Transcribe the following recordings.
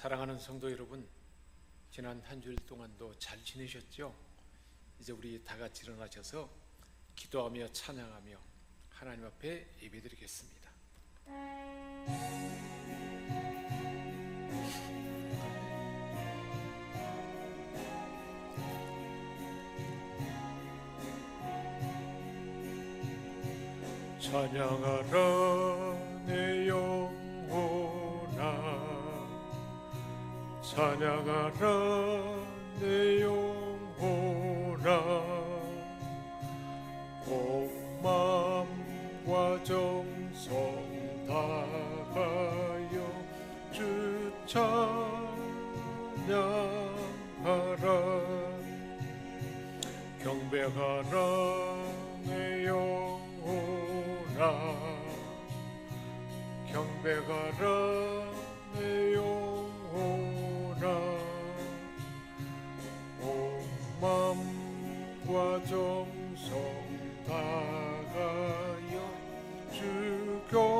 사랑하는 성도 여러분, 지난 한 주일 동안도 잘 지내셨죠? 이제 우리 다 같이 일어나셔서 기도하며 찬양하며 하나님 앞에 예배드리겠습니다. 찬양하라 내 영혼아, 찬양하라 내 영혼아, 온 마음과 정성 다하여 주 찬양하라. 경배하라 내 영혼아, 경배하라 내 영혼아, 온 마음과 정성 다하여 주 경배하라.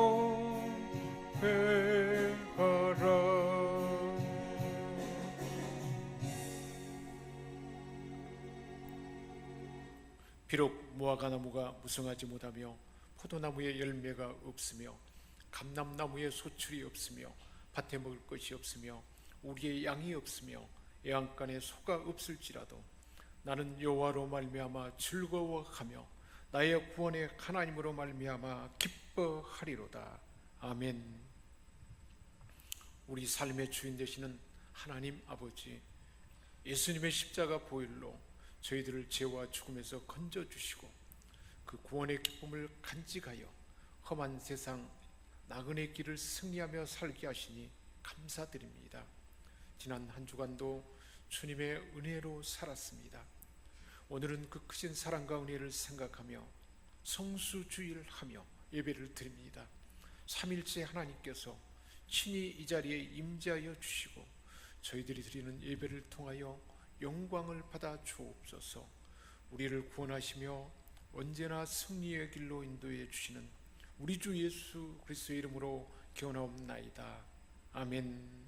비록 무화과나무가 무성하지 못하며 포도나무에 열매가 없으며 감람나무에 소출이 없으며 밭에 먹을 것이 없으며 우리의 양이 없으며 애완간에 소가 없을지라도 나는 여호와로 말미암아 즐거워하며 나의 구원의 하나님으로 말미암아 기뻐하리로다. 아멘. 우리 삶의 주인 되시는 하나님 아버지, 예수님의 십자가 보혈로 저희들을 죄와 죽음에서 건져주시고 그 구원의 기쁨을 간직하여 험한 세상 나그네 길을 승리하며 살게 하시니 감사드립니다. 지난 한 주간도 주님의 은혜로 살았습니다. 오늘은 그 크신 사랑과 은혜를 생각하며 성수주의를 하며 예배를 드립니다. 삼일째 하나님께서 친히 이 자리에 임재하여 주시고 저희들이 드리는 예배를 통하여 영광을 받아 주옵소서. 우리를 구원하시며 언제나 승리의 길로 인도해 주시는 우리 주 예수 그리스도의 이름으로 기원하옵나이다. 아멘.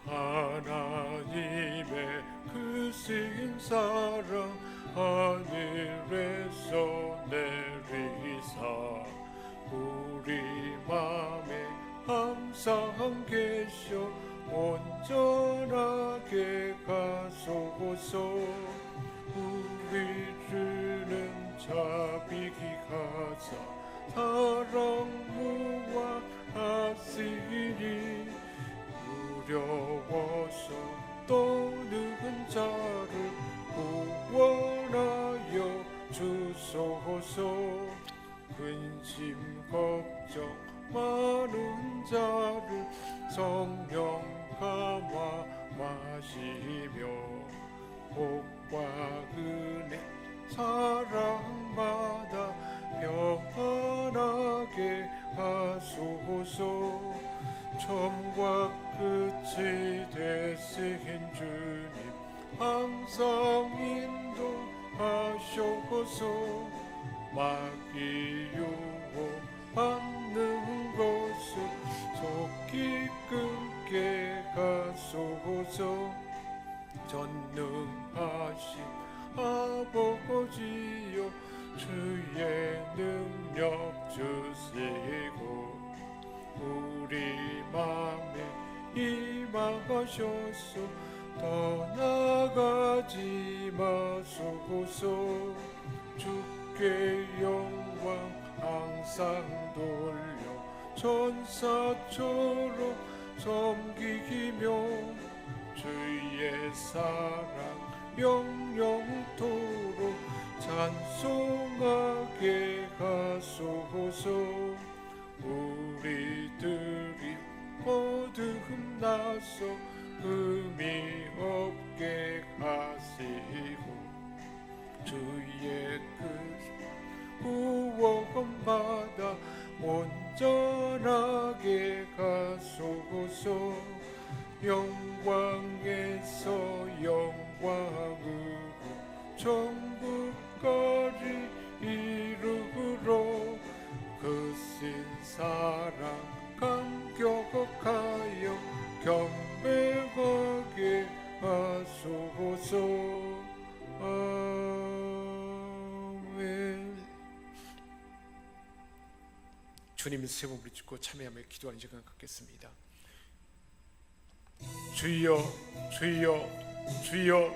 하나님의 크신 사랑 하늘에서 내리사 우리 맘에 항상 계셔 온전하게 가소서. 우리 주는 자비기 하사 사랑 무한하시니 두려워서 떠는 자를 구원하여 주소서. 근심 걱정 많은 자를 성령 감화 마시며 복과 은혜 사랑받아 평안하게 하소서. 처음과 끝이 되신 주님 항상 인도하셔서 마귀 유혹 받는 것을 속히 끊게 하소서. 전능하신 아버지여 주의 능력 주시고 우리 맘에 임하셔서 떠나가지 마소서. 주께 영광 항상 돌려 천사처럼 섬기며 주의 사랑 영영토록 찬송하게 하소서. 우리들이 거듭나서 흠이 없게 하시고 주의 그 구원받아 온전하게 가소서. 영광에서 영광으로 천국 때까지 이르러 거센 사랑 감격하여 경배하게 하소서. 아멘. 주님 세 번 부르짖고 참여하며 기도하는 시간 갖겠습니다. 주여 주여 주여,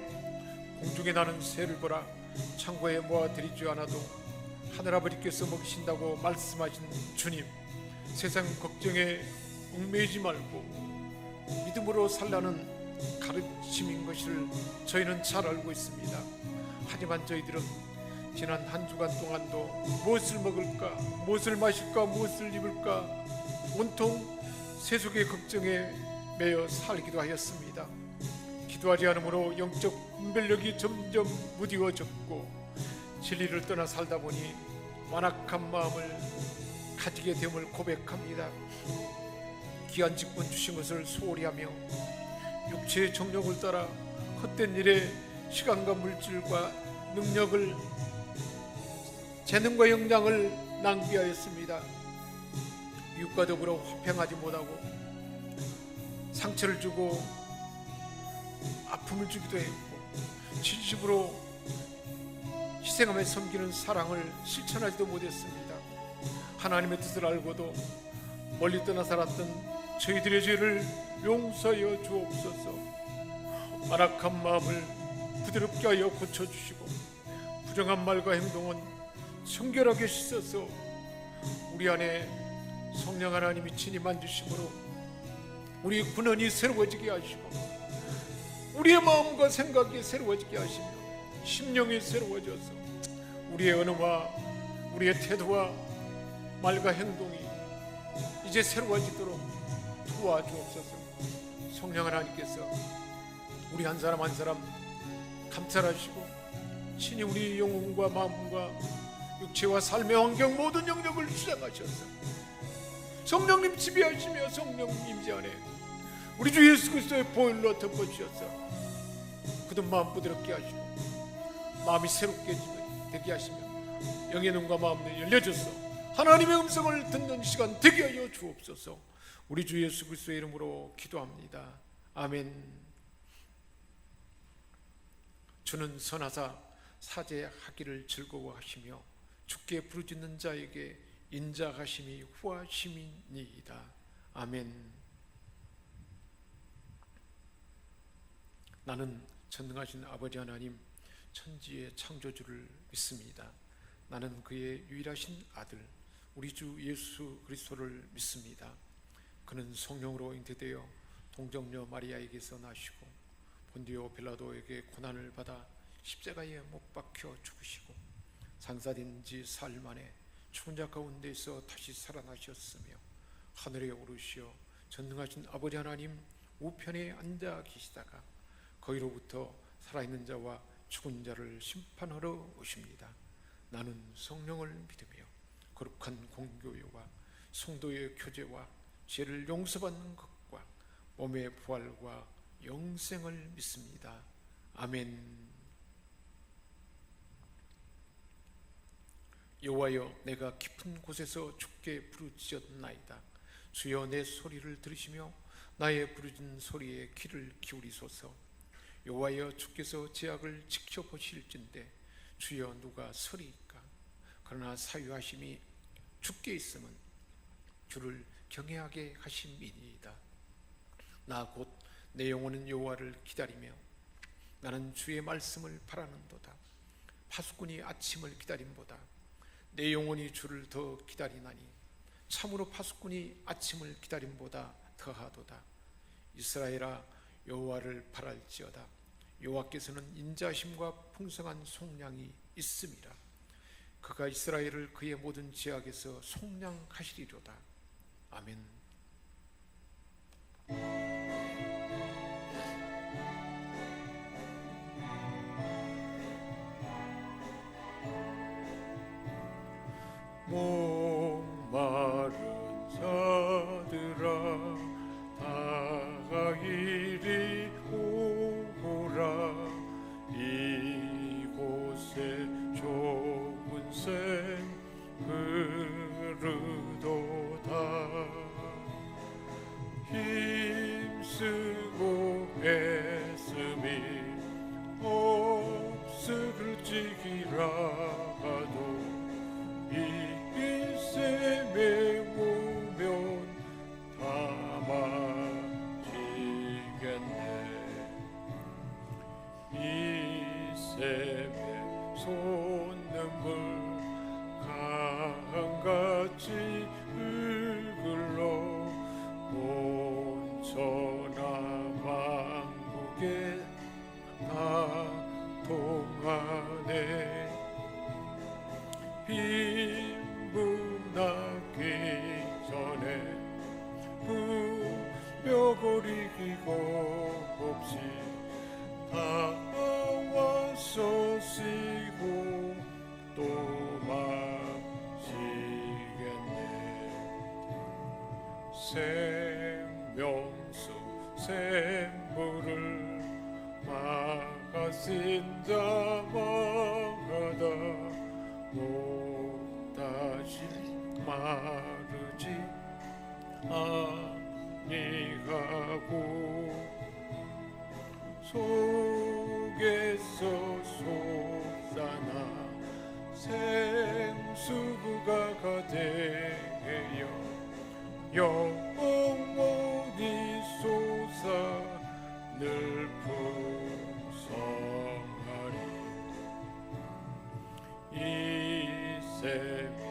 공중에 나는 새를 보라. 창고에 모아드리지 않아도 하늘아버지께서 먹이신다고 말씀하신 주님, 세상 걱정에 얽매이지 말고 믿음으로 살라는 가르침인 것을 저희는 잘 알고 있습니다. 하지만 저희들은 지난 한 주간 동안도 무엇을 먹을까, 무엇을 마실까, 무엇을 입을까 온통 세속의 걱정에 매여 살기도 하였습니다. 기도하지 않으므로 영적 분별력이 점점 무디워졌고 진리를 떠나 살다 보니 완악한 마음을 가지게 됨을 고백합니다. 귀한 직분 주신 것을 소홀히 하며 육체의 정욕을 따라 헛된 일에 시간과 물질과 능력을, 재능과 역량을 낭비하였습니다. 이웃과 더불어 화평하지 못하고 상처를 주고 아픔을 주기도 했고 진심으로 희생하며 섬기는 사랑을 실천하지도 못했습니다. 하나님의 뜻을 알고도 멀리 떠나 살았던 저희들의 죄를 용서하여 주옵소서. 완악한 마음을 부드럽게 하여 고쳐주시고 부정한 말과 행동은 청결하게 씻어서 우리 안에 성령 하나님이 친히 만지심으로 우리 군원이 새로워지게 하시고 우리의 마음과 생각이 새로워지게 하시며 심령이 새로워져서 우리의 언어와 우리의 태도와 말과 행동이 이제 새로워지도록 도와주옵소서. 성령 하나님께서 우리 한 사람 한 사람 감찰하시고 친히 우리 영혼과 마음과 육체와 삶의 환경 모든 영역을 주장하셔서 성령님 지배하시며 성령 임재 안에 우리 주 예수 그리스도의 보혈로 덮어주셔서 굳은 마음 부드럽게 하시고 마음이 새롭게 되게 하시며 영의 눈과 마음을 열려줘서 하나님의 음성을 듣는 시간 되게 하여 주옵소서. 우리 주 예수 그리스도의 이름으로 기도합니다. 아멘. 주는 선하사 사죄하기를 즐거워하시며 주께 부르짖는 자에게 인자하심이 후하심이니이다. 아멘. 나는 전능하신 아버지 하나님 천지의 창조주를 믿습니다. 나는 그의 유일하신 아들 우리 주 예수 그리스도를 믿습니다. 그는 성령으로 잉태되어 동정녀 마리아에게서 나시고 본디오 빌라도에게 고난을 받아 십자가에 못 박혀 죽으시고 장사된 지 사흘 만에 죽은 자 가운데서 다시 살아나셨으며 하늘에 오르시어 전능하신 아버지 하나님 우편에 앉아 계시다가 거기로부터 살아있는 자와 죽은 자를 심판하러 오십니다. 나는 성령을 믿으며 거룩한 공교회와 성도의 교제와 죄를 용서받는 것과 몸의 부활과 영생을 믿습니다. 아멘. 여호와여, 내가 깊은 곳에서 주께 부르짖었나이다. 주여, 내 소리를 들으시며 나의 부르짖는 소리에 귀를 기울이소서. 여호와여, 주께서 제약을 지켜보실진대 주여 누가 서리이까. 그러나 사유하심이 주께 있음은 주를 경외하게 하심이니이다. 나 곧 내 영혼은 여호와를 기다리며 나는 주의 말씀을 바라는도다. 파수꾼이 아침을 기다림보다 내 영혼이 주를 더 기다리나니 참으로 파수꾼이 아침을 기다림보다 더하도다. 이스라엘아, 여호와를 바랄지어다. 여호와께서는 인자심과 풍성한 속량이 있음이라. 그가 이스라엘을 그의 모든 죄악에서 속량하시리로다. 아멘. 목마른 자들아 다 이리 오라. 이곳에 평생 흐르도다. 힘쓰고 애씀이 없을지라도 이 셈에 오면 다 마치겠네. 이 셈에 손눈물 강같이 흘러 온 천하 만국에 다 통하네. 빈분 나기 전에 부벼거리기고 없이 다 와서 쓰고 또 마시겠네. 생명수 샘물을 마신 자마다 못 다시 마르지 아니하고 속에서 솟아나 생수가 가되어 영원히 솟아 늘 풍성하리. 이 셈의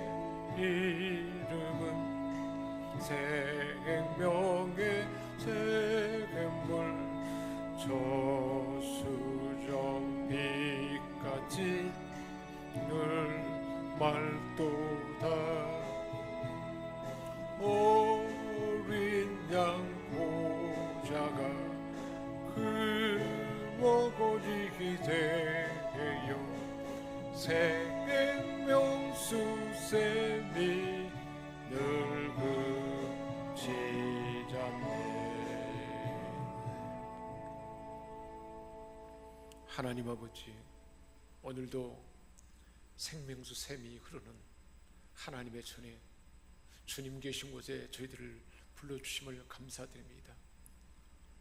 이름은 생명의 샘물, 저수정빛같이 늘 맑도다. 어린 양 보자가 긁어거리게 되어 생명수 샘이 늙으시잖네. 하나님 아버지, 오늘도 생명수 샘이 흐르는 하나님의 전에 주님 계신 곳에 저희들을 불러주심을 감사드립니다.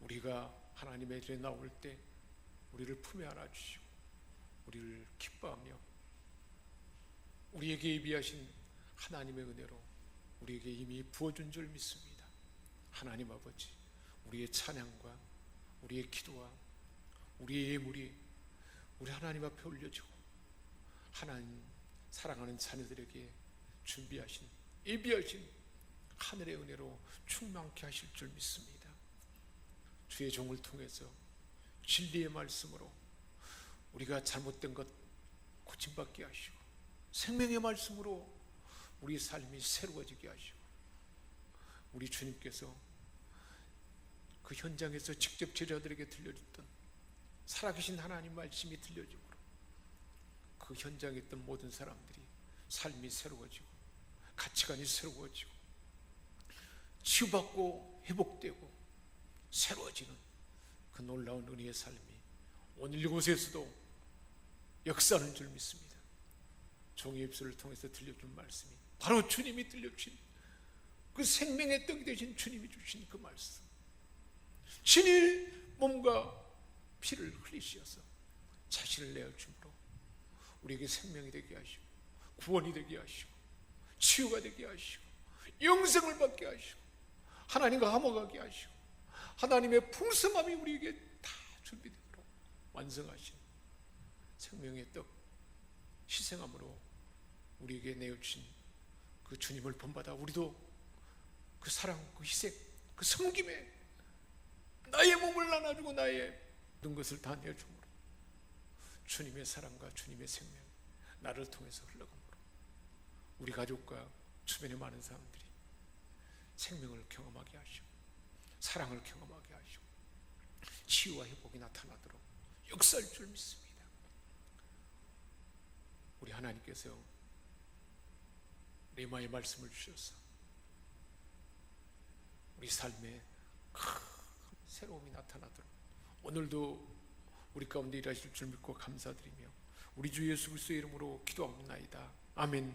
우리가 하나님의 전에 나올 때 우리를 품에 안아주시고 우리를 기뻐하며 우리에게 예비하신 하나님의 은혜로 우리에게 이미 부어준 줄 믿습니다. 하나님 아버지, 우리의 찬양과 우리의 기도와 우리의 예물이 우리 하나님 앞에 올려지고 하나님 사랑하는 자녀들에게 준비하신 예비하신 하늘의 은혜로 충만케 하실 줄 믿습니다. 주의 종을 통해서 진리의 말씀으로 우리가 잘못된 것 고침받게 하시고 생명의 말씀으로 우리 삶이 새로워지게 하시고 우리 주님께서 그 현장에서 직접 제자들에게 들려줬던 살아계신 하나님 말씀이 들려지므로 그 현장에 있던 모든 사람들이 삶이 새로워지고 가치관이 새로워지고 치유받고 회복되고 새로워지는 그 놀라운 은혜의 삶이 오늘 이곳에서도 역사하는 줄 믿습니다. 종의 입술을 통해서 들려준 말씀이 바로 주님이 들려주신 그 생명의 떡이 되신 주님이 주신 그 말씀, 친히 몸과 피를 흘리셔서 자신을 내어줌으로 우리에게 생명이 되게 하시고 구원이 되게 하시고 치유가 되게 하시고 영생을 받게 하시고 하나님과 화목하게 하시고 하나님의 풍성함이 우리에게 다 준비되므로 완성하신 생명의 떡 희생함으로 우리에게 내어주신 그 주님을 본받아 우리도 그 사랑, 그 희생, 그 섬김에 나의 몸을 나눠주고 나의 모든 것을 다 내어주므로 주님의 사랑과 주님의 생명 나를 통해서 흘러가므로 우리 가족과 주변의 많은 사람들이 생명을 경험하게 하시고 사랑을 경험하게 하시고 치유와 회복이 나타나도록 역사할 줄 믿습니다. 우리 하나님께서 레마의 말씀을 주셔서 우리 삶에 큰 새로움이 나타나도록 오늘도 우리 가운데 일하실 줄 믿고 감사드리며 우리 주 예수 그리스도의 이름으로 기도합나이다. 아멘.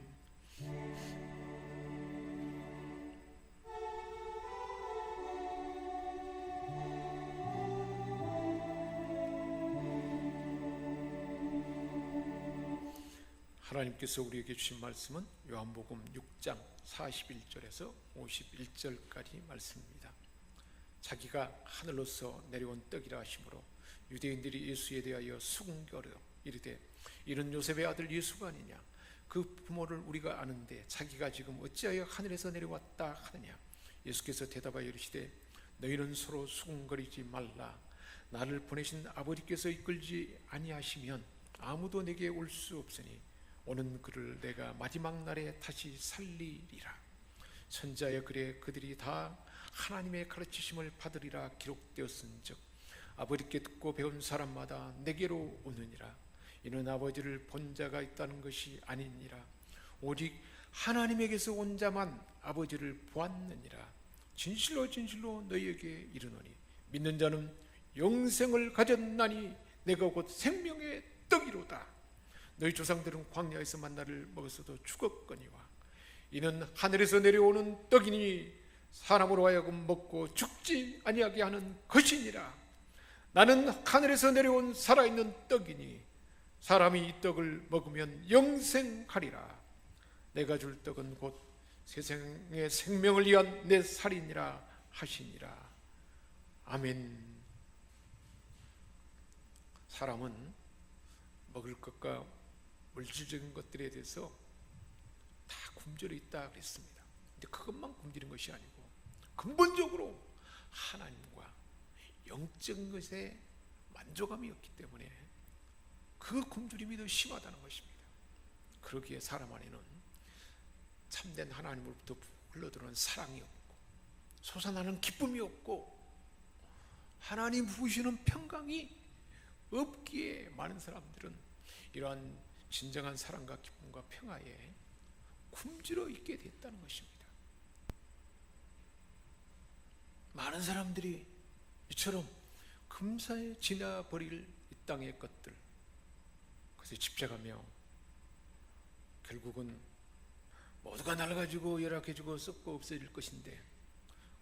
하나님께서 우리에게 주신 말씀은 요한복음 6장 41절에서 51절까지 말씀입니다. 자기가 하늘로서 내려온 떡이라 하시므로 유대인들이 예수에 대하여 수군거려 이르되 이는 요셉의 아들 예수가 아니냐, 그 부모를 우리가 아는데 자기가 지금 어찌하여 하늘에서 내려왔다 하느냐. 예수께서 대답하여 이르시되 너희는 서로 수군거리지 말라. 나를 보내신 아버지께서 이끌지 아니하시면 아무도 내게 올 수 없으니 오는 그를 내가 마지막 날에 다시 살리리라. 선지자의 글에 그들이 다 하나님의 가르치심을 받으리라 기록되었은즉 아버지께 듣고 배운 사람마다 내게로 오느니라. 이는 아버지를 본 자가 있다는 것이 아니니라. 오직 하나님에게서 온 자만 아버지를 보았느니라. 진실로 진실로 너희에게 이르노니 믿는 자는 영생을 가졌나니 내가 곧 생명의 떡이로다. 너희 조상들은 광야에서 만나를 먹었어도 죽었거니와 이는 하늘에서 내려오는 떡이니 사람으로 하여금 먹고 죽지 아니하게 하는 것이니라. 나는 하늘에서 내려온 살아있는 떡이니 사람이 이 떡을 먹으면 영생하리라. 내가 줄 떡은 곧 세상의 생명을 위한 내 살이니라 하시니라. 아멘. 사람은 먹을 것과 물질적인 것들에 대해서 다 굶주려 있다 그랬습니다. 근데 그것만 굶주린 것이 아니고 근본적으로 하나님과 영적인 것에 만족감이 없기 때문에 그 굶주림이 더 심하다는 것입니다. 그러기에 사람 안에는 참된 하나님으로부터 흘러들어오는 사랑이 없고 솟아나는 기쁨이 없고 하나님 부으시는 평강이 없기에 많은 사람들은 이러한 진정한 사랑과 기쁨과 평화에 굶주려 있게 됐다는 것입니다. 많은 사람들이 이처럼 금사에 지나버릴 이 땅의 것들, 그것에 집착하며 결국은 모두가 낡아지고 열악해지고 썩고 없어질 것인데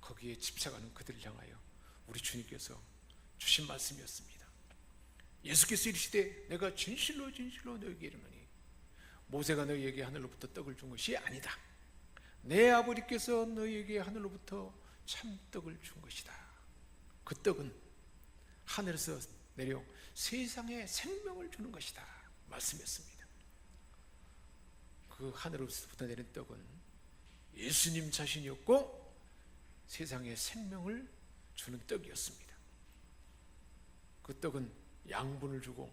거기에 집착하는 그들을 향하여 우리 주님께서 주신 말씀이었습니다. 예수께서 이르시되 내가 진실로 진실로 너희에게 이르노니 모세가 너희에게 하늘로부터 떡을 준 것이 아니다. 내 아버지께서 너희에게 하늘로부터 참떡을 준 것이다. 그 떡은 하늘에서 내려 세상에 생명을 주는 것이다 말씀했습니다. 그 하늘로부터 내린 떡은 예수님 자신이었고 세상에 생명을 주는 떡이었습니다. 그 떡은 양분을 주고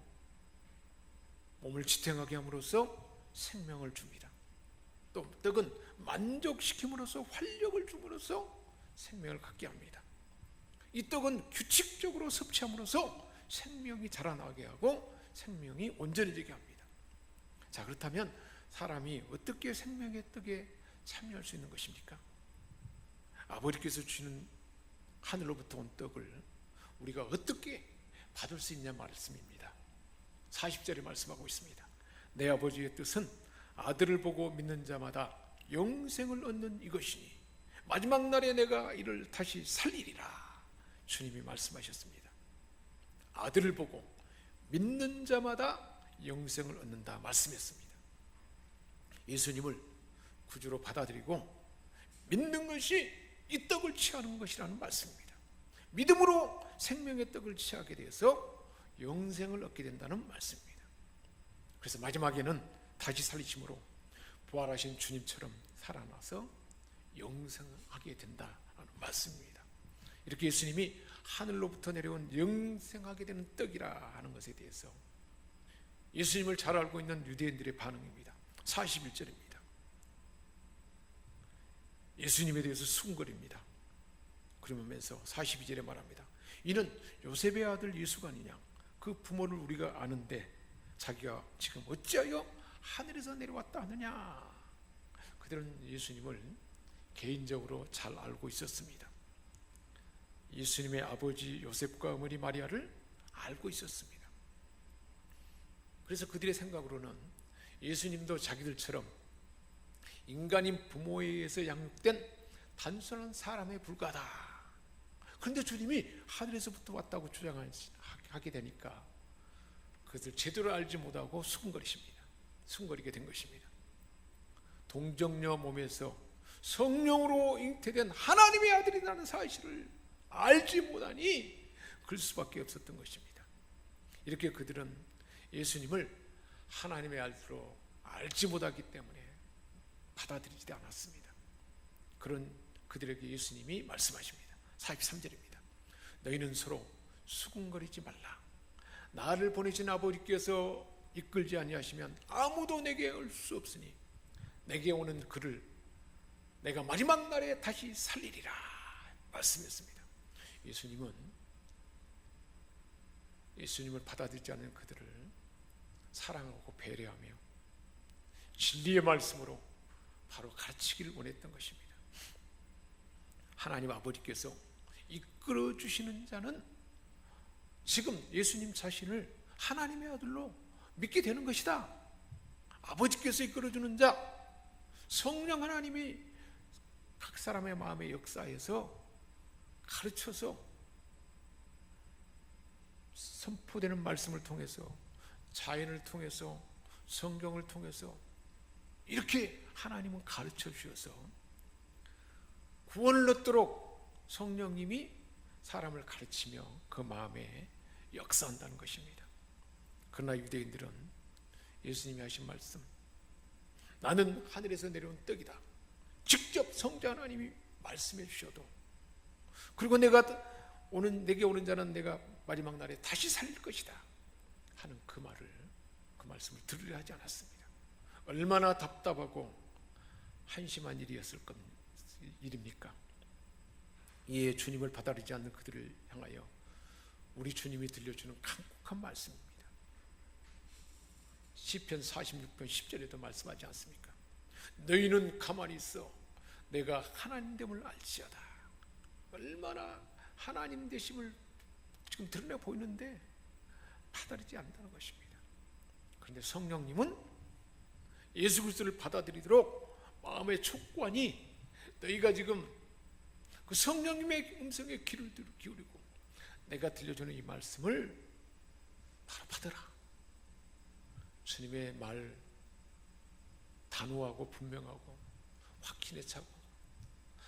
몸을 지탱하게 함으로써 생명을 줍니다. 또 떡은 만족시킴으로써 활력을 줌으로써 생명을 갖게 합니다. 이 떡은 규칙적으로 섭취함으로써 생명이 자라나게 하고 생명이 온전해지게 합니다. 자, 그렇다면 사람이 어떻게 생명의 떡에 참여할 수 있는 것입니까? 아버지께서 주시는 하늘로부터 온 떡을 우리가 어떻게 받을 수 있냐 말씀입니다. 40절에 말씀하고 있습니다. 내 아버지의 뜻은 아들을 보고 믿는 자마다 영생을 얻는 이것이니 마지막 날에 내가 이를 다시 살리리라. 주님이 말씀하셨습니다. 아들을 보고 믿는 자마다 영생을 얻는다 말씀했습니다. 예수님을 구주로 받아들이고 믿는 것이 이 떡을 취하는 것이라는 말씀입니다. 믿음으로 생명의 떡을 취하게 되어서 영생을 얻게 된다는 말씀입니다. 그래서 마지막에는 다시 살리심으로 부활하신 주님처럼 살아나서 영생하게 된다는 말씀입니다. 이렇게 예수님이 하늘로부터 내려온 영생하게 되는 떡이라 하는 것에 대해서 예수님을 잘 알고 있는 유대인들의 반응입니다. 41절입니다. 예수님에 대해서 수군거립니다. 그러면서 42절에 말합니다. 이는 요셉의 아들 예수가 아니냐, 그 부모를 우리가 아는데 자기가 지금 어찌하여 하늘에서 내려왔다 하느냐. 그들은 예수님을 개인적으로 잘 알고 있었습니다. 예수님의 아버지 요셉과 어머니 마리아를 알고 있었습니다. 그래서 그들의 생각으로는 예수님도 자기들처럼 인간인 부모에 의해서 양육된 단순한 사람에 불과하다. 그런데 주님이 하늘에서부터 왔다고 주장하게 되니까 그것을 제대로 알지 못하고 수근거리십니다. 수근거리게 된 것입니다. 동정녀 몸에서 성령으로 잉태된 하나님의 아들이라는 사실을 알지 못하니 그럴 수밖에 없었던 것입니다. 이렇게 그들은 예수님을 하나님의 아들로 알지 못하기 때문에 받아들이지 않았습니다. 그런 그들에게 예수님이 말씀하십니다. 43절입니다. 너희는 서로 수군거리지 말라. 나를 보내신 아버지께서 이끌지 아니하시면 아무도 내게 올 수 없으니 내게 오는 그를 내가 마지막 날에 다시 살리리라 말씀했습니다. 예수님을 받아들이지 않는 그들을 사랑하고 배려하며 진리의 말씀으로 바로 가르치기를 원했던 것입니다. 하나님 아버지께서 이끌어 주시는 자는 지금 예수님 자신을 하나님의 아들로 믿게 되는 것이다. 아버지께서 이끌어 주는 자, 성령 하나님이 각 사람의 마음의 역사에서 가르쳐서 선포되는 말씀을 통해서, 자연을 통해서, 성경을 통해서 이렇게 하나님은 가르쳐 주셔서 구원을 얻도록 성령님이 사람을 가르치며 그 마음에 역사한다는 것입니다. 그러나 유대인들은 예수님이 하신 말씀, 나는 하늘에서 내려온 떡이다, 직접 성자 하나님이 말씀해 주셔도, 그리고 내게 오는 자는 내가 마지막 날에 다시 살릴 것이다 하는 그 말씀을 들으려 하지 않았습니다. 얼마나 답답하고 한심한 일입니까? 이에 주님을 받아들이지 않는 그들을 향하여 우리 주님이 들려주는 간곡한 말씀입니다. 시편 46편 10절에도 말씀하지 않습니까? 너희는 가만히 있어 내가 하나님됨을 알지어다. 얼마나 하나님 되심을 지금 드러내 보이는데 받아들이지 않는다는 것입니다. 그런데 성령님은 예수 그리스도를 받아들이도록 마음의 촉구하니 너희가 지금 그 성령님의 음성에 귀를 기울이고 내가 들려주는 이 말씀을 바로 받아라. 주님의 말 단호하고 분명하고 확신에 차고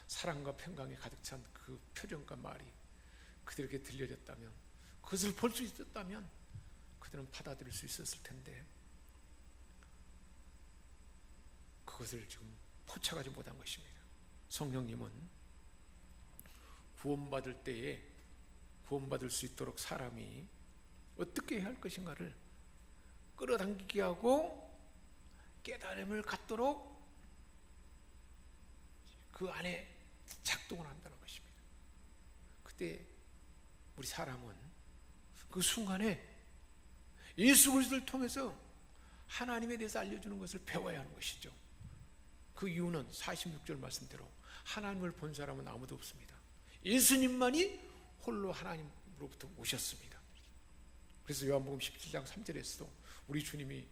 사랑과 평강에 가득 찬 그 표정과 말이 그들에게 들려졌다면, 그것을 볼 수 있었다면 그들은 받아들일 수 있었을 텐데 그것을 지금 포착하지 못한 것입니다. 성령님은 구원받을 때에 구원받을 수 있도록 사람이 어떻게 해야 할 것인가를 끌어당기게 하고 깨달음을 갖도록 그 안에 작동을 한다는 것입니다. 그때 우리 사람은 그 순간에 예수 그리스도를 통해서 하나님에 대해서 알려주는 것을 배워야 하는 것이죠. 그 이유는 46절 말씀대로 하나님을 본 사람은 아무도 없습니다. 예수님만이 홀로 하나님으로부터 오셨습니다. 그래서 요한복음 17장 3절에서도 우리 주님이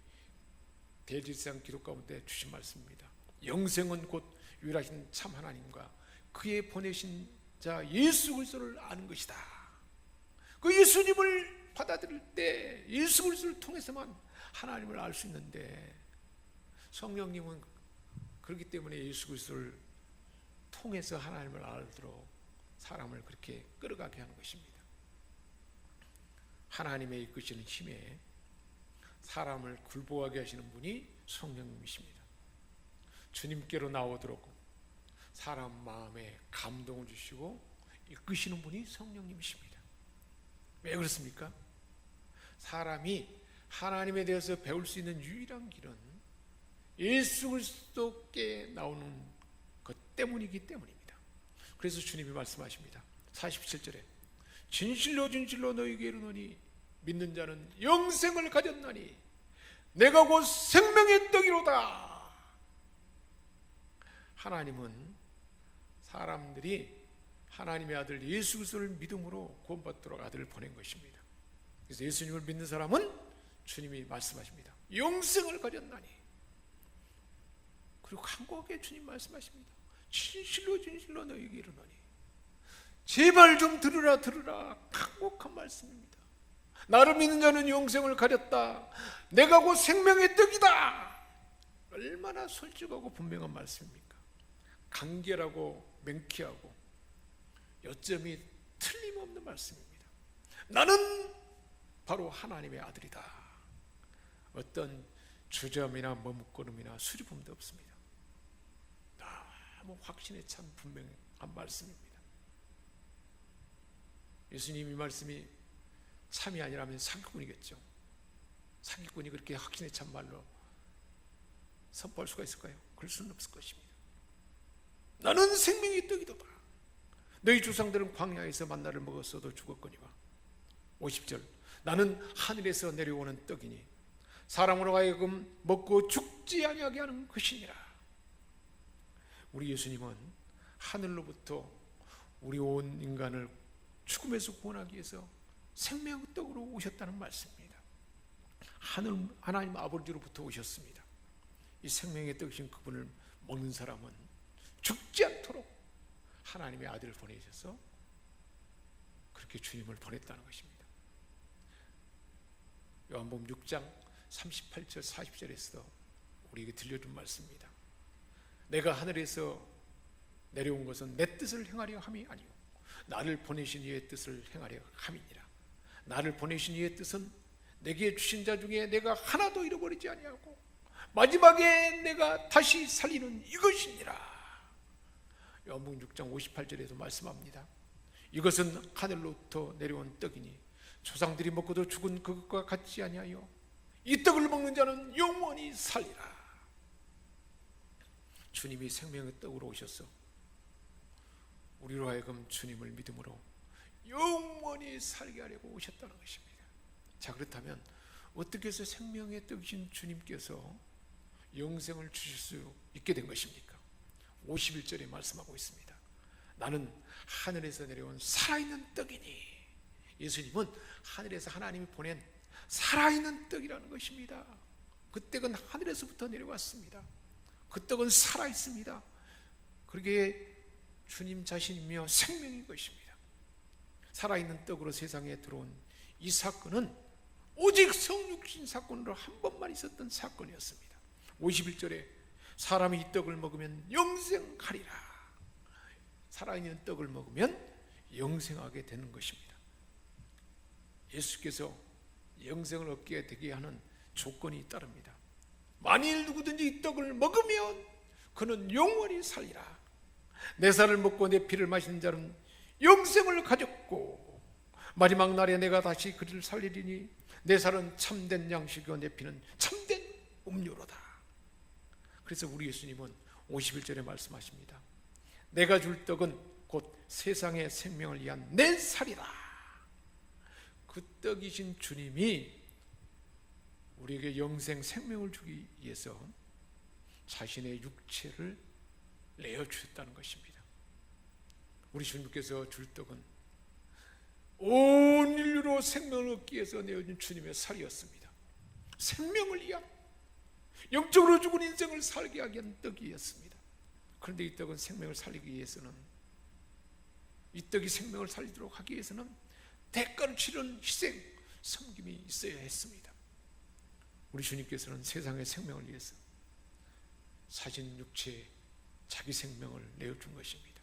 대제사장 기록 가운데 주신 말씀입니다. 영생은 곧 유일하신 참 하나님과 그의 보내신 자 예수 그리스도를 아는 것이다. 그 예수님을 받아들일 때 예수 그리스도를 통해서만 하나님을 알 수 있는데, 성령님은 그렇기 때문에 예수 그리스도를 통해서 하나님을 알도록 사람을 그렇게 끌어가게 하는 것입니다. 하나님의 이끄시는 힘에 사람을 굴복하게 하시는 분이 성령님이십니다. 주님께로 나오도록 사람 마음에 감동을 주시고 이끄시는 분이 성령님이십니다. 왜 그렇습니까? 사람이 하나님에 대해서 배울 수 있는 유일한 길은 예수 그리스도께 나오는 것 때문이기 때문입니다. 그래서 주님이 말씀하십니다. 47절에 진실로 진실로 너희에게 이르노니 믿는 자는 영생을 가졌나니 내가 곧 생명의 떡이로다. 하나님은 사람들이 하나님의 아들 예수 그리스도를 믿음으로 구원받도록 아들을 보낸 것입니다. 그래서 예수님을 믿는 사람은 주님이 말씀하십니다. 영생을 가졌나니 그리고 간곡하게 주님 말씀하십니다. 진실로 진실로 너희에게 이르노니. 제발 좀 들으라 들으라. 간곡한 말씀입니다. 나를 믿는 자는 영생을 가졌다. 내가 곧 생명의 떡이다. 얼마나 솔직하고 분명한 말씀입니까? 간결하고 명쾌하고 요점이 틀림없는 말씀입니다. 나는 바로 하나님의 아들이다. 어떤 주저함이나 머뭇거림이나 수줍음도 없습니다. 너무 확신에 찬 분명한 말씀입니다. 예수님 이 말씀이 3이 아니라면 사기꾼이겠죠. 사기꾼이 그렇게 확신에 찬 말로 선포할 수가 있을까요? 그럴 수는 없을 것입니다. 나는 생명의 떡이도다. 너희 조상들은 광야에서 만나를 먹었어도 죽었거니와. 50절 나는 하늘에서 내려오는 떡이니 사람으로 하여금 먹고 죽지 아니하게 하는 것이니라. 우리 예수님은 하늘로부터 우리 온 인간을 죽음에서 구원하기 위해서 생명의 떡으로 오셨다는 말씀입니다. 하나님 아버지로부터 오셨습니다. 이 생명의 떡이신 그분을 먹는 사람은 죽지 않도록 하나님의 아들을 보내셔서 그렇게 주님을 보냈다는 것입니다. 요한복음 6장 38절 40절에서 우리에게 들려준 말씀입니다. 내가 하늘에서 내려온 것은 내 뜻을 행하려 함이 아니오 나를 보내신 이의 뜻을 행하려 함이니라. 나를 보내신 이의 뜻은 내게 주신 자 중에 내가 하나도 잃어버리지 아니하고 마지막에 내가 다시 살리는 이것이니라. 요한복음 6장 58절에도 말씀합니다. 이것은 하늘로부터 내려온 떡이니 조상들이 먹고도 죽은 그것과 같지 아니하여 이 떡을 먹는 자는 영원히 살리라. 주님이 생명의 떡으로 오셔서 우리로 하여금 주님을 믿음으로 영원히 살게 하려고 오셨다는 것입니다. 자, 그렇다면 어떻게 해서 생명의 떡이신 주님께서 영생을 주실 수 있게 된 것입니까? 51절에 말씀하고 있습니다. 나는 하늘에서 내려온 살아있는 떡이니. 예수님은 하늘에서 하나님이 보낸 살아있는 떡이라는 것입니다. 그 떡은 하늘에서부터 내려왔습니다. 그 떡은 살아있습니다. 그러기에 주님 자신이며 생명인 것입니다. 살아있는 떡으로 세상에 들어온 이 사건은 오직 성육신 사건으로 한 번만 있었던 사건이었습니다. 51절에 사람이 이 떡을 먹으면 영생하리라. 살아있는 떡을 먹으면 영생하게 되는 것입니다. 예수께서 영생을 얻게 되게 하는 조건이 따릅니다. 만일 누구든지 이 떡을 먹으면 그는 영원히 살리라. 내 살을 먹고 내 피를 마시는 자는 영생을 가졌고 마지막 날에 내가 다시 그를 살리리니 내 살은 참된 양식이고 내 피는 참된 음료로다. 그래서 우리 예수님은 51절에 말씀하십니다. 내가 줄 떡은 곧 세상의 생명을 위한 내 살이다. 그 떡이신 주님이 우리에게 영생 생명을 주기 위해서 자신의 육체를 내어주셨다는 것입니다. 우리 주님께서 줄 떡은 온 인류로 생명을 얻기 위해서 내어준 주님의 살이었습니다. 생명을 위한, 영적으로 죽은 인생을 살게 하기 위한 떡이었습니다. 그런데 이 떡은 생명을 살리기 위해서는, 이 떡이 생명을 살리도록 하기 위해서는 대가를 치른 희생, 섬김이 있어야 했습니다. 우리 주님께서는 세상의 생명을 위해서 사신 육체에 자기 생명을 내어준 것입니다.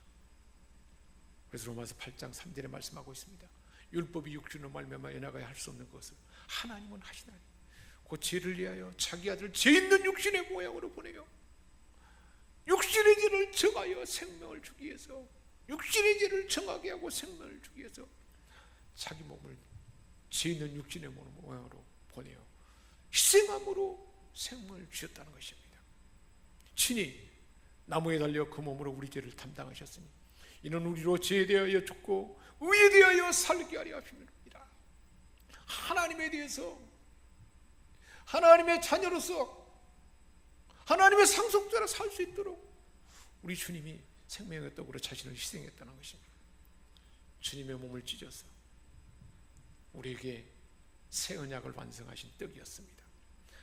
그래서 로마서 8장 3절에 말씀하고 있습니다. 율법이 육신으로 말미암아 연하게 할 수 없는 것을 하나님은 하시나니 곧 죄를 위하여 자기 아들을 죄 있는 육신의 모양으로 보내요. 육신의 죄를 정하여 생명을 주기 위해서, 육신의 죄를 정하게 하고 생명을 주기 위해서 자기 몸을 죄 있는 육신의 모양으로 보내요. 희생함으로 생명을 주셨다는 것입니다. 친히 나무에 달려 그 몸으로 우리 죄를 담당하셨으니 이는 우리로 죄에 대하여 죽고 의에 대하여 살게 하려 하심이니라. 하나님에 대해서, 하나님의 자녀로서, 하나님의 상속자로 살 수 있도록 우리 주님이 생명의 떡으로 자신을 희생했다는 것입니다. 주님의 몸을 찢어서 우리에게 새 언약을 완성하신 떡이었습니다.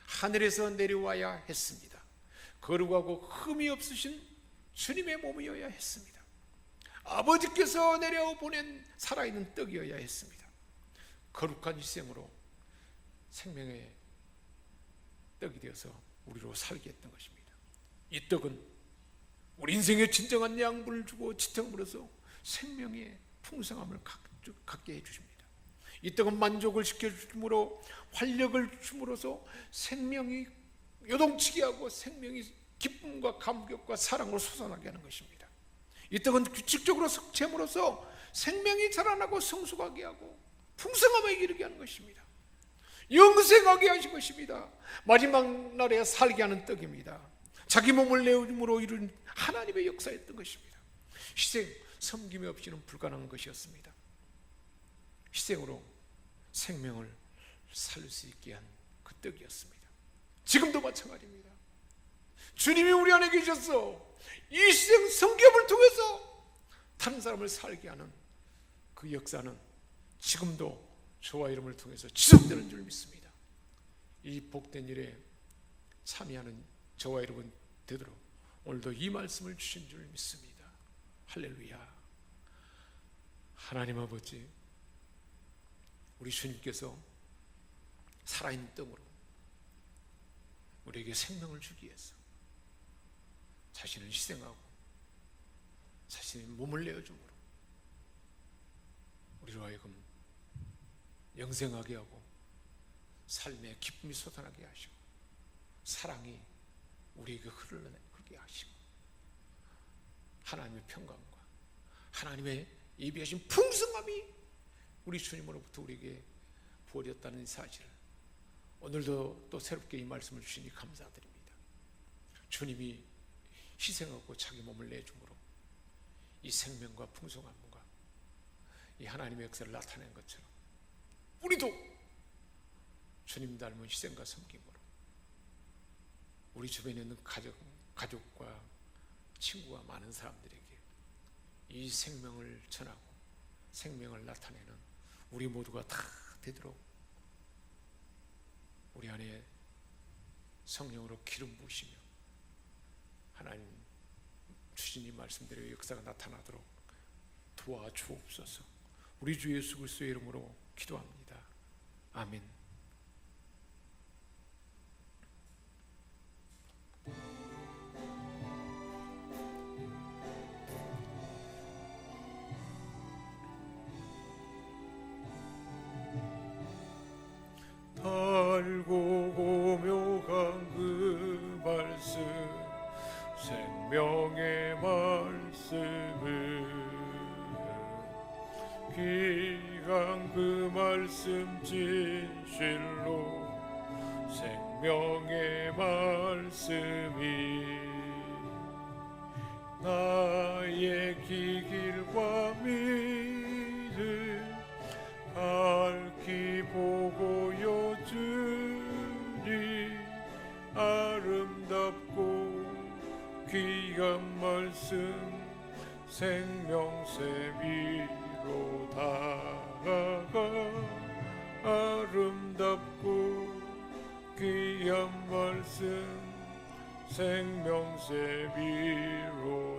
하늘에서 내려와야 했습니다. 거룩하고 흠이 없으신 주님의 몸이어야 했습니다. 아버지께서 내려보낸 살아있는 떡이어야 했습니다. 거룩한 희생으로 생명의 떡이 되어서 우리로 살게 했던 것입니다. 이 떡은 우리 인생에 진정한 양분을 주고 지탱으로써 생명의 풍성함을 갖게 해주십니다. 이 떡은 만족을 시켜주므로 활력을 줌으로써 생명이 요동치게 하고 생명이 기쁨과 감격과 사랑으로 솟아나게 하는 것입니다. 이 떡은 규칙적으로 섭취함으로써 생명이 자라나고 성숙하게 하고 풍성함에 이르게 하는 것입니다. 영생하게 하신 것입니다. 마지막 날에 살게 하는 떡입니다. 자기 몸을 내어줌으로 이룬 하나님의 역사였던 것입니다. 희생, 섬김이 없이는 불가능한 것이었습니다. 희생으로 생명을 살 수 있게 한 그 떡이었습니다. 지금도 마찬가지입니다. 주님이 우리 안에 계셔서 이 희생 섬김을 통해서 다른 사람을 살게 하는 그 역사는 지금도 저와 여러분을 통해서 지속되는 줄 믿습니다. 이 복된 일에 참여하는 저와 여러분 되도록 오늘도 이 말씀을 주신 줄 믿습니다. 할렐루야. 하나님 아버지, 우리 주님께서 살아있는 떡으로 우리에게 생명을 주기 위해서 자신을 희생하고 자신의 몸을 내어줌으로 우리로 하여금 영생하게 하고 삶의 기쁨이 솟아나게 하시고 사랑이 우리에게 흐르게 하시고 하나님의 평강과 하나님의 예비하신 풍성함이 우리 주님으로부터 우리에게 부어졌다는 사실을 오늘도 또 새롭게 이 말씀을 주시니 감사드립니다. 주님이 희생하고 자기 몸을 내줌으로 이 생명과 풍성함과 이 하나님의 역사를 나타낸 것처럼 우리도 주님 닮은 희생과 섬김으로 우리 주변에 있는 가족과 친구와 많은 사람들에게 이 생명을 전하고 생명을 나타내는 우리 모두가 다 되도록 우리 안에 성령으로 기름 부으시며 하나님 주신 이 말씀대로 역사가 나타나도록 도와주옵소서. 우리 주 예수 그리스도의 이름으로 기도합니다. 아멘. 달고 고묘한 그 말씀 생명의 말씀을 귀한 그 말씀 진실로 생명의 말씀이 나의 길과 믿음 밝히 보여주니 아름답고 귀한 말씀 생명새 위로 다가가 아름답고 귀한 말씀 생명새 위로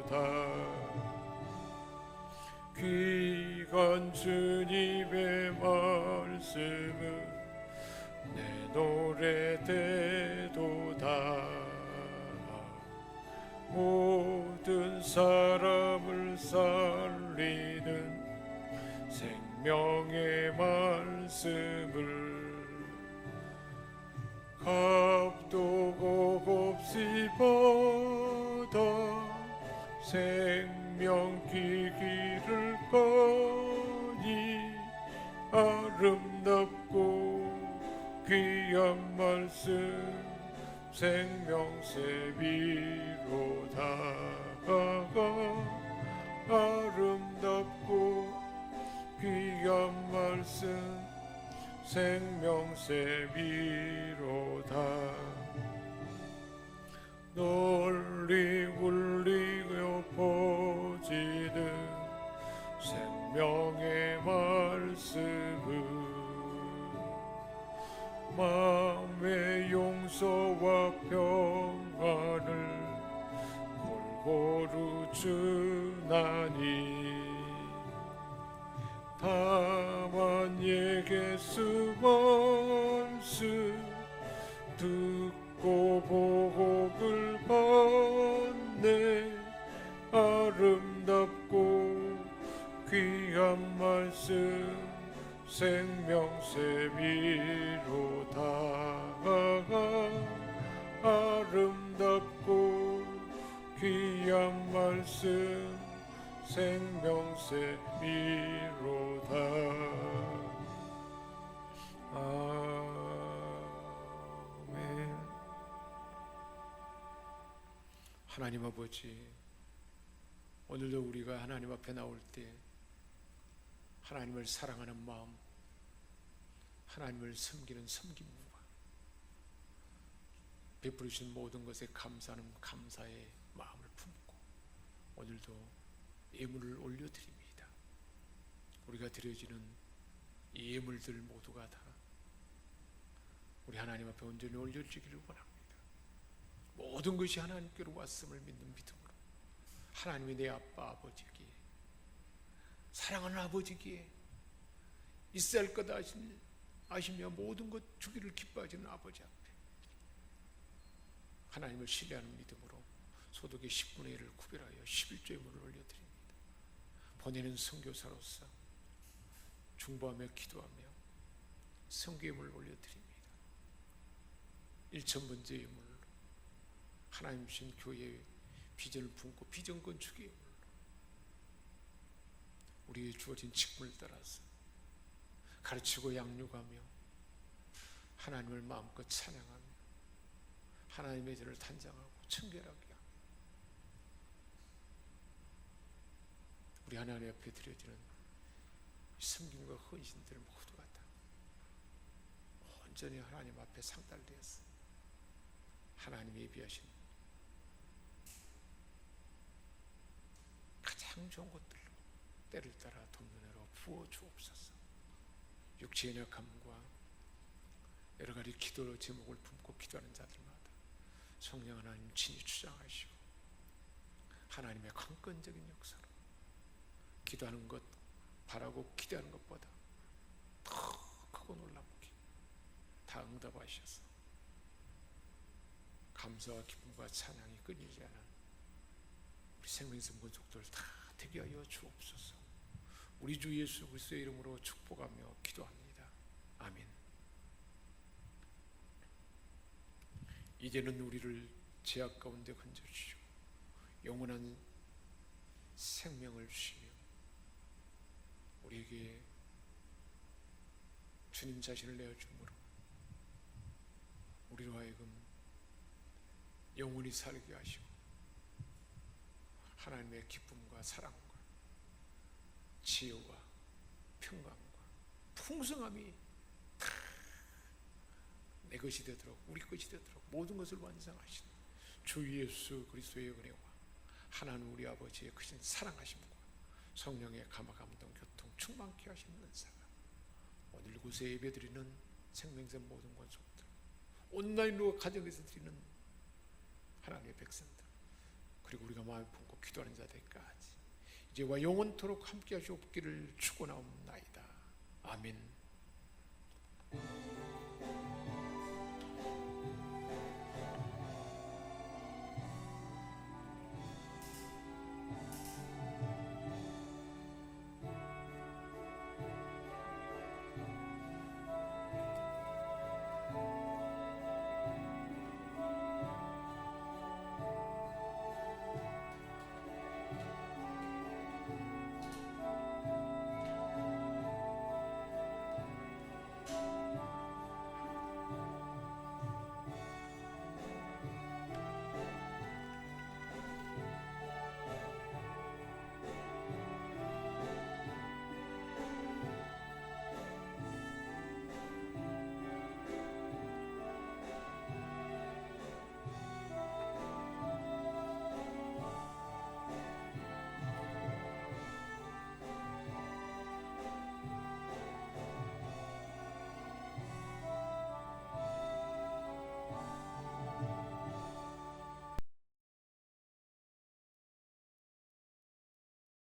귀한 주님의 말씀은 내 노래 되도다 모든 사람을 살리는 생명의 말씀을 값도 곱없이 받아 생명 기기를 거니 아름답고 귀한 말씀 생명새 위로 다가가 아름답고 귀한 말씀 생명새 위로 널리 울리며 퍼지는 생명의 말씀은 마음의 용서와 평안을 없으나니 다만 예게스 원수 듣고 복을 받네 아름답고 귀한 말씀 생명샘이로다 아름답고 귀한 말씀 생명샘이로다. 아멘. 하나님 아버지, 오늘도 우리가 하나님 앞에 나올 때 하나님을 사랑하는 마음, 하나님을 섬기는 섬김과 베풀으신 모든 것에 감사하는 감사의 마음을 품고 오늘도 예물을 올려드립니다. 우리가 드려지는 이 예물들 모두가 다 우리 하나님 앞에 온전히 올려주기를 원합니다. 모든 것이 하나님께로 왔음을 믿는 믿음으로 하나님이 내 아빠 아버지기에 사랑하는 아버지기에 있어야 할 것 아시며 모든 것 주기를 기뻐하시는 아버지 앞에 하나님을 신뢰하는 믿음으로 소득의 10분의 1을 구별하여 11조의 물을 올려드립니다. 보내는 선교사로서 중보하며 기도하며 선교의 물을 올려드립니다. 1,000번째의 물로 하나님 주신 교회의 비전을 품고 비전 건축의 물로 우리에게 주어진 직분을 따라서 가르치고 양육하며 하나님을 마음껏 찬양하며 하나님의 전을 단장하고 청결하게 하며 우리 하나님 앞에 드려지는 섬김과 헌신들 모두가 다 온전히 하나님 앞에 상달되어서 하나님이 예비하신 가장 좋은 것들로 때를 따라 돕는으로 부어 주옵소서. 육체의 약함과 여러 가지 기도 제목을 품고 기도하는 자들마다 성령 하나님 친히 주장하시고 하나님의 강권적인 역사로 기도하는 것 바라고 기대하는 것보다 더 크고 놀랍게 다 응답하셔서 감사와 기쁨과 찬양이 끊이지 않은 우리 생명성 건속들 다 되게 하여 주옵소서. 우리 주 예수 그리스도의 이름으로 축복하며 기도합니다. 아멘. 이제는 우리를 죄악 가운데 건져주시고 영원한 생명을 주시며 우리에게 주님 자신을 내어주므로 우리로 하여금 영원히 살게 하시고 하나님의 기쁨과 사랑과 지혜와 평강과 풍성함이 다 내 것이 되도록 우리 것이 되도록 모든 것을 완성하신 주 예수 그리스도의 은혜와 하나님 우리 아버지의 크신 사랑하심과 성령의 감화 감동 교통 충만케 하시는 은사가 오늘 이곳에 예배드리는 생명샘 모든 권속들 온라인으로 가정에서 드리는 하나님의 백성들 그리고 우리가 마음에 품고 기도하는 자들까지 이제와 영원토록 함께 하시옵기를 축원하옵나이다. 아멘.